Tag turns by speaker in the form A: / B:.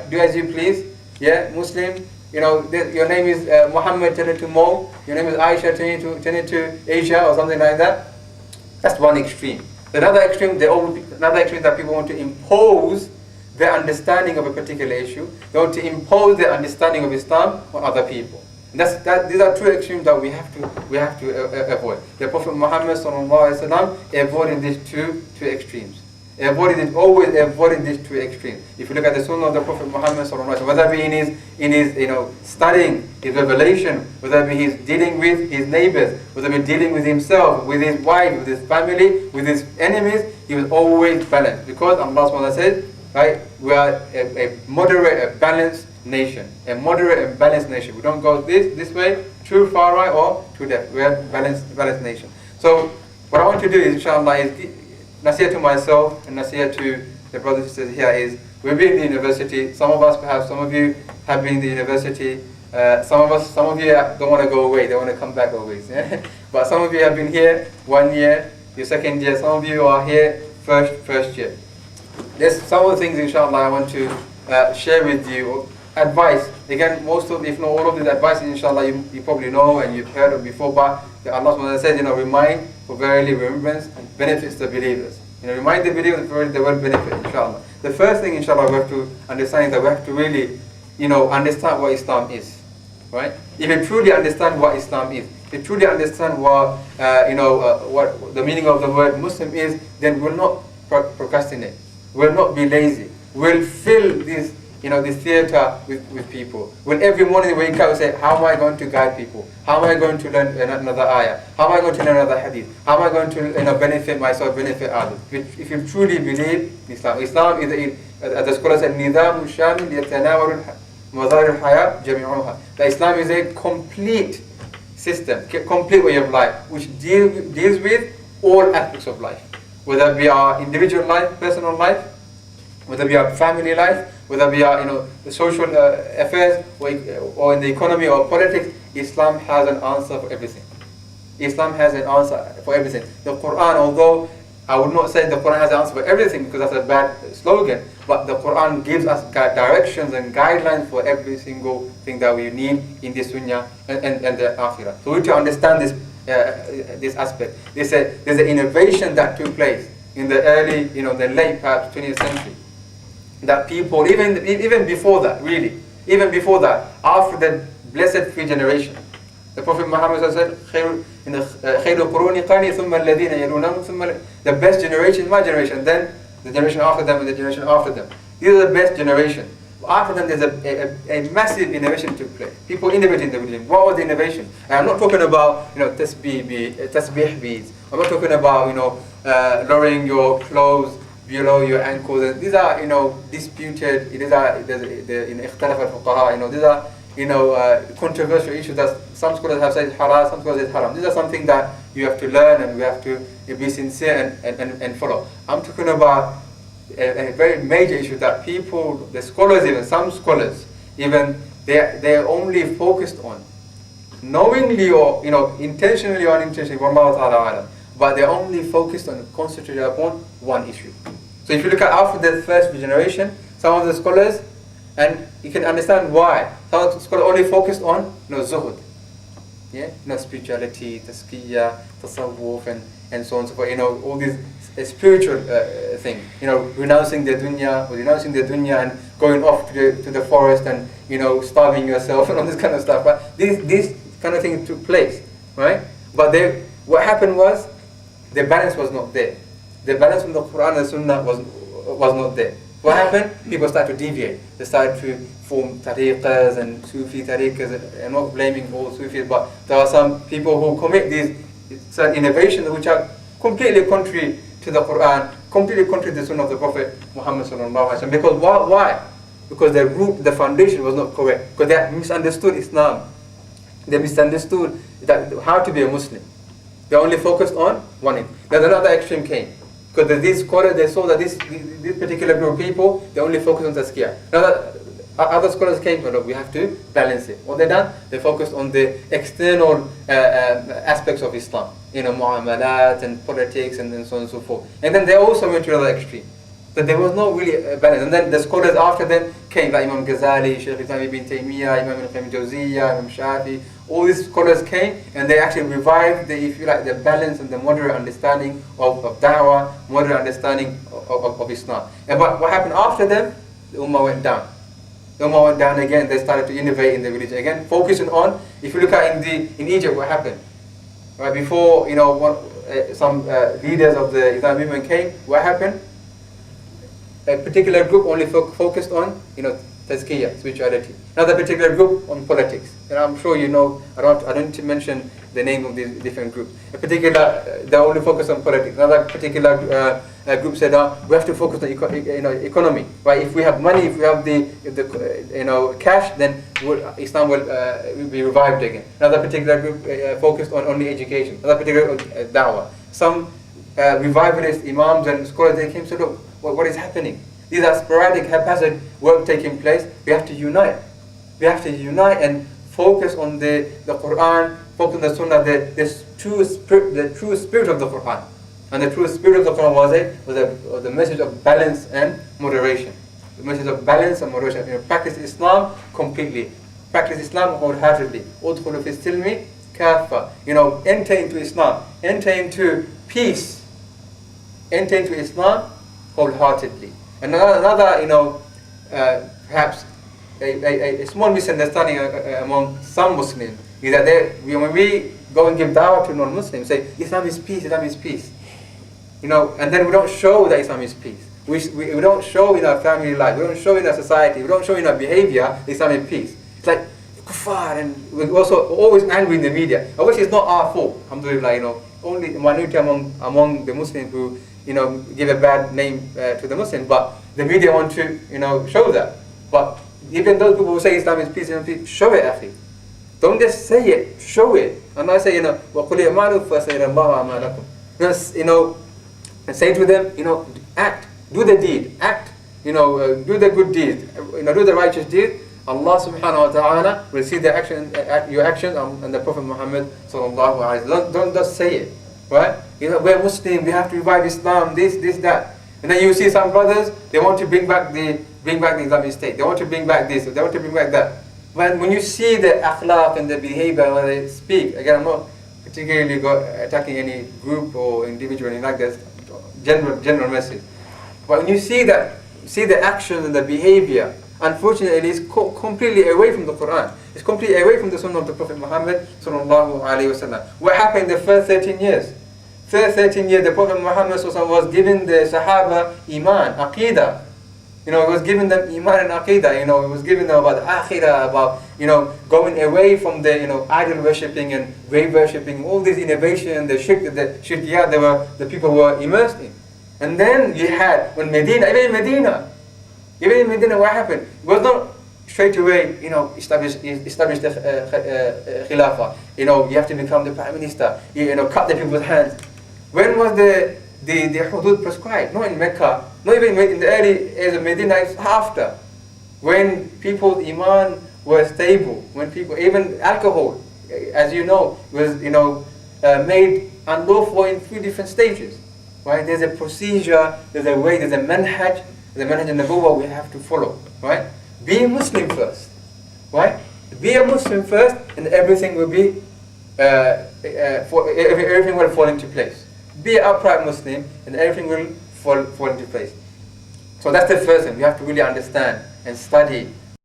A: Do as you please. Yeah, Muslim. Your name is Muhammad, turn it to Mo. Your name is Aisha, turn it to Asia or something like that. That's one extreme. Another extreme that people want to impose their understanding of a particular issue. They want to impose their understanding of Islam on other people. And these are two extremes that we have to avoid. The Prophet Muhammad avoided these two extremes. Always avoided these two extremes. If you look at the Sunnah of the Prophet Muhammad, whether it be in his studying his revelation, whether it be his dealing with his neighbors, whether it be dealing with himself, with his wife, with his family, with his enemies, he was always balanced. Because Allah SWT says, right, we are a moderate, a balanced nation. A moderate and balanced nation. We don't go this way, too far right or too left. We are a balanced nation. So what I want to do is, inshallah, is nasiyah to myself and nasiyah to the brothers and sisters here is, we've been in the university. Some of us, perhaps some of you have been in the university. Some of you don't want to go away. They want to come back always. Yeah? But some of you have been here 1 year, your second year. Some of you are here first year. There's some of the things, inshallah, I want to share with you. Advice. Again, most of, if not all of this advice, inshallah, you probably know and you've heard of before, but Allah says, remind, for verily remembrance benefits the believers. Remind the believers, for they will benefit, inshallah. The first thing, inshallah, we have to understand is that we have to really, understand what Islam is. Right? If you truly understand what Islam is, if you truly understand what, what the meaning of the word Muslim is, then we'll not procrastinate. We'll not be lazy. We'll fill this theater with people. When every morning we wake up and say, how am I going to guide people? How am I going to learn another ayah? How am I going to learn another hadith? How am I going to benefit myself, benefit others? If you truly believe Islam. Islam is, as the scholars said, نِظَامُ شَامِلْ يَتَنَاوَلُ مَظَارِ الْحَيَاةِ جَمِيعُهَا. That Islam is a complete system, complete way of life, which deals with all aspects of life. Whether it be our individual life, personal life, whether it be our family life, whether we are, the social affairs or in the economy or politics, Islam has an answer for everything. Islam has an answer for everything. The Quran, although I would not say the Quran has an answer for everything because that's a bad slogan, but the Quran gives us directions and guidelines for every single thing that we need in this dunya and the akhirah. So we need to understand this aspect. There's an innovation that took place in the early, the late perhaps 20th century. That people, even before that, really, even before that, after the blessed three generation, the Prophet Muhammad said, the best generation is my generation, then the generation after them and the generation after them. These are the best generation. After them, there's a massive innovation took place. People innovating the religion. What was the innovation? And I'm not talking about tasbih beads. I'm not talking about lowering your clothes below your ankles. And these are disputed. These are اختلف الفقهاء. These are controversial issues that some scholars have said halal, some scholars say haram. These are something that you have to learn and we have to be sincere and follow. I'm talking about a very major issue that people, the scholars, even some scholars, even they're only focused on, knowingly or intentionally or unintentionally, wallahu ta'ala alam, but they're only focused on, concentrated upon one issue. So if you look at after the first generation, some of the scholars, and you can understand why, some of the scholars only focused on zuhud, spirituality, tazkiyah, tasawwuf, and so on and so forth. All these spiritual things. Renouncing the dunya and going off to the forest and starving yourself and all this kind of stuff. But these kind of things took place, right? But what happened was the balance was not there. The balance from the Quran and Sunnah was not there. What happened? People started to deviate. They started to form tariqas and Sufi tariqas. I'm not blaming all Sufis, but there are some people who commit these certain innovations which are completely contrary to the Quran, completely contrary to the Sunnah of the Prophet Muhammad sallallahu alaihi wasallam. Because why? Because the root, the foundation was not correct. Because they misunderstood Islam. They misunderstood how to be a Muslim. They only focused on one thing. Then another extreme came. Because these scholars, they saw that this particular group of people, they only focused on tazkiyah. Now other scholars came, look, we have to balance it. What they done? They focused on the external aspects of Islam. Mu'amalat and politics and so on and so forth. And then they also went to another extreme. That there was no really balance. And then the scholars after them came, like Imam Ghazali, Shaykh Islam ibn Taymiyyah, Imam Ibn Jawziyah, Imam Shafi. All these scholars came and they actually revived the, if you like, the balance and the moderate understanding of da'wah, moderate understanding of Islam. And but what happened after them? The Ummah went down. The Ummah went down again. They started to innovate in the religion again, focusing on. If you look at in Egypt, what happened? Right before some leaders of the Islamic movement came, what happened? A particular group only focused on tazkiyah, spirituality. Another particular group on politics. And I'm sure you know. I don't need to mention the name of these different groups. A particular they only focus on politics. Another particular group said, we have to focus on economy. Right? If we have money, if we have the cash, then Islam will be revived again. Another particular group focused on only education. Another particular da'wah. Some revivalist imams and scholars, they came and said, look, what is happening? These are sporadic, haphazard work taking place. We have to unite. We have to unite and focus on the Quran, focus on the Sunnah, the true spirit of the Quran. And the true spirit of the Quran was the message of balance and moderation. The message of balance and moderation. Practice Islam completely. Practice Islam wholeheartedly. Udkhulu fi silmi kaffa. Enter into Islam. Enter into peace. Enter into Islam wholeheartedly. Another perhaps a small misunderstanding among some Muslims is that when we go and give da'wah to non-Muslims, say Islam is peace, Islam is peace. And then we don't show that Islam is peace. We don't show in our family life, we don't show in our society, we don't show in our behavior Islam is peace. It's like kuffar, and we're also always angry in the media. Obviously, it's not our fault. Alhamdulillah, only a minority among the Muslims who give a bad name to the Muslims, but the media want to show that. But even those people who say Islam is peace, show it, akhi. Don't just say it, show it. And I say, وَقُلِ اعْمَالُوا فَسَيَرَ اللَّهُ أَعْمَالَكُمْ. And say to them, act, do the deed, act, do the good deed, do the righteous deed. Allah subhanahu wa ta'ala will see the action, your actions, and the Prophet Muhammad sallallahu alaihi wasallam. Don't just say it, right? We're Muslim, we have to revive Islam, this, that. And then you see some brothers, they want to bring back the Islamic State. They want to bring back this, they want to bring back that. When you see the akhlaq and the behavior when they speak, again, I'm not particularly attacking any group or individual, anything like that. General message. But when you see the action and the behavior, unfortunately, it's completely away from the Quran. It's completely away from the Sunnah of the Prophet Muhammad sallallahu alaihi wasallam. What happened in the first 13 years? First 13 years, the Prophet Muhammad sallallahu was giving the Sahaba iman, aqidah. He was giving them iman and aqidah. He was giving them about the akhirah, about going away from the idol worshipping and grave worshipping, all this innovation, the shirkiyat the people were immersed in. And then you had even in Medina, what happened? It was not straight away, establish the khilafah. You have to become the prime minister. Cut the people's hands. When was the hudud prescribed? Not in Mecca, not even in the early years of Medina. It's after, when people's iman were stable, when people, even alcohol, as you know, was made unlawful in 3 different stages. Right? There's a procedure, there's a way, there's a manhaj and nubuwwah we have to follow. Right? Be a Muslim first. Right? Be a Muslim first, and everything will be everything will fall into place. Be an upright Muslim, and everything will fall into place. So that's the first thing. We have to really understand and study